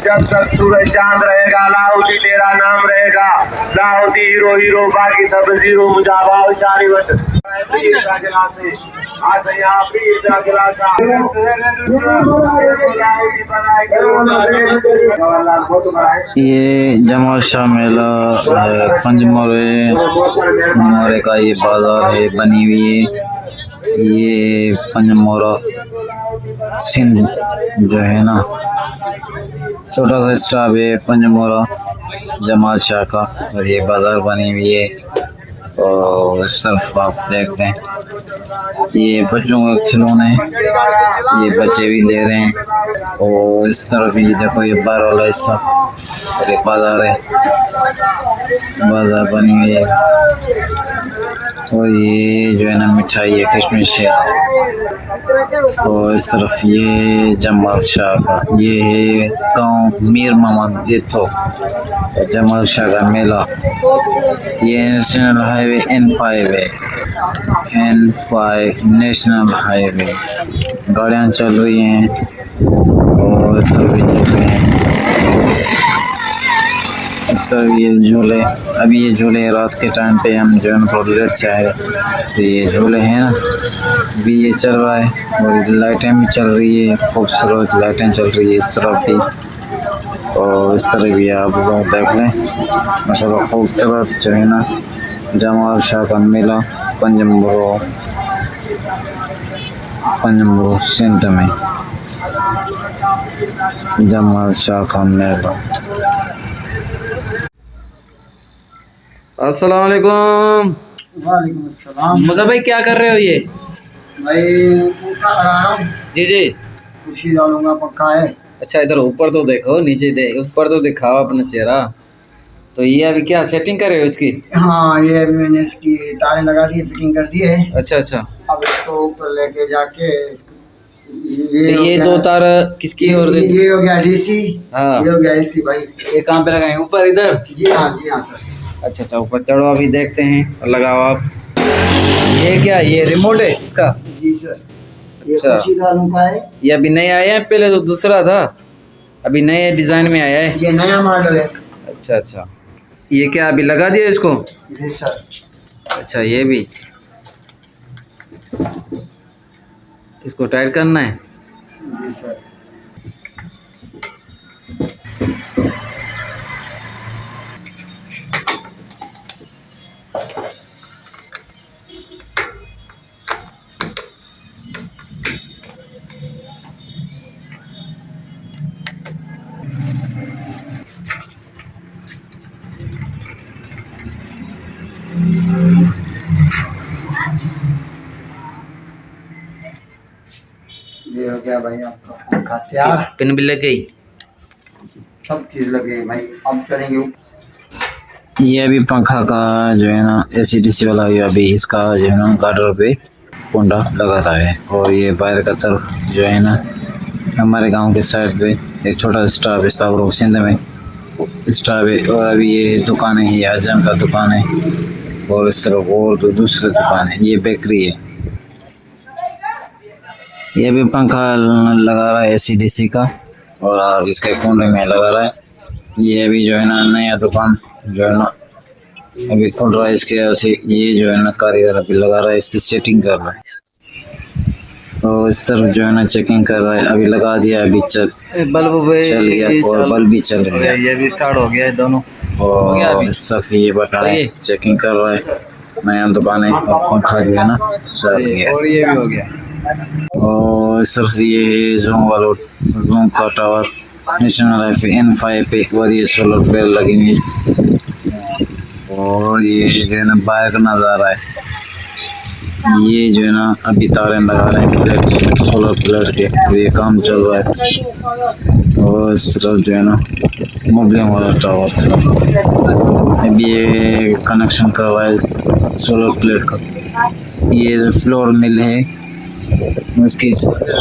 जब तक सूरज चांद रहेगा लाहौटी तेरा नाम रहेगा, लाहौटी हीरो हीरो बाकी सब जीरो मुजाबा उचारी वट ये जमाल शाह मेला है, पंजमोरे मोरे का ये बाजार है बनी हुई है। ये पंजमोरा सिंध जो है ना, छोटा सा स्टॉप है पंजमोरा जमाल शाह का, और ये बाजार बनी हुई है। और इस तरफ आप देखते हैं ये बच्चों का खिलौने हैं, ये बच्चे भी ले रहे हैं। और इस तरफ ये देखो ये बाहर वाला हिस्सा, और एक बाजार है, बाजार बनी हुई है। और ये जो है ना मिठाई है, किशमिश है। तो इस तरफ ये जमाल शाह का, ये है गांव मीर मोहम्मद देथो, जमाल शाह का मेला। ये नेशनल हाईवे N5 है। N5 नेशनल हाईवे, गाड़ियाँ चल रही हैं और सभी चल रहे हैं। सब ये झूले, अभी ये झूले रात के टाइम पे हम जो है ना थोड़ा लेट से आए, तो ये झूले हैं ना अभी ये चल रहा है और लाइटें भी चल रही है, खूबसूरत लाइटें चल रही है इस तरफ भी और इस तरह भी आप लोग देख लें। माशाल्लाह खूबसूरत जो है ना जमाल शाह का मेला पंजमरो सिंध में जमाल शाह का मेला। अस्सलाम वालेकुम। वालेकुम अस्सलाम। मुझे भाई क्या कर रहे हो ये? भाई पूठा लगा रहा हूँ, जी कुर्सी डालूंगा, पक्का है। अच्छा इधर ऊपर तो देखो, नीचे ऊपर तो दिखाओ अपना चेहरा। तो ये अभी क्या सेटिंग कर रहे हो इसकी? हाँ, ये अभी मैंने इसकी तारें लगा दी, फिटिंग कर दी है। अच्छा अब इसको ऊपर लेके जाके तो ये दो तार किसकी और ये हो गया डीसी, हाँ ये हो गया एसी भाई। ये कहाँ पे लगाए? ऊपर इधर? जी हाँ सर। अच्छा ऊपर चढ़ो, अभी देखते हैं और लगाओ आप। ये क्या, ये रिमोट है इसका? जी सर। ये अच्छा। कुर्सी डालूं का है। ये अभी नया आया है, पहले तो दूसरा था, अभी नए डिजाइन में आया है। ये नया मॉडल है। अच्छा ये क्या अभी लगा दिया इसको? जी सर। अच्छा ये भी इसको टाइट करना है। जी सर। ये हो गया भाई आपका पंखा तैयार। पिन भी लग गई, सब चीज लगे भाई। अब चलेंगे। ये अभी पंखा का जो है ना AC/DC वाला, ये अभी इसका जो है ना गार्डर पे कुंडा लगा रहा है। और ये बाहर का तरफ जो है ना हमारे गांव के साइड पे एक छोटा स्टाफ है, साबरो सिंध में स्टाफ है। और अभी ये दुकान है, ये आजम का दुकान है और इस तरफ और तो दूसरे दुकान है, ये बेकरी है। ये भी पंखा लगा रहा है AC/DC का और इसके कुंडे में लगा रहा है। ये अभी जो है ना नया दुकान जो है ना अभी खुल रहा है, इसके ऐसे ये जो है ना कारीगर अभी लगा रहा है, इसकी सेटिंग कर रहा है। तो इस तरफ जो है ना चेकिंग कर रहा है, अभी लगा दिया, अभी बल्ब चल गया और बल्ब भी चल गया, ये भी स्टार्ट हो गया है दोनों। और इस तरफ ये बता रहा है चेकिंग कर रहा है, नया दुकान है और पंखा जो है ना चल गया और ये भी हो गया। और इस तरफ ये है जूम का टावर नेशनल हाईवे N5 पे और ये सोलर पैनल लगी हुई है। और ये जो है ना बाहर का नज़ारा है, ये जो है ना अभी तारें लगा रहे हैं प्लेट, सोलर प्लेट के, ये काम चल रहा है। और इस तरफ जो है ना मोबलिंग वाला टावर था, अभी ये कनेक्शन कर रहा है सोलर प्लेट का। ये फ्लोर मिल है उसकी सोलर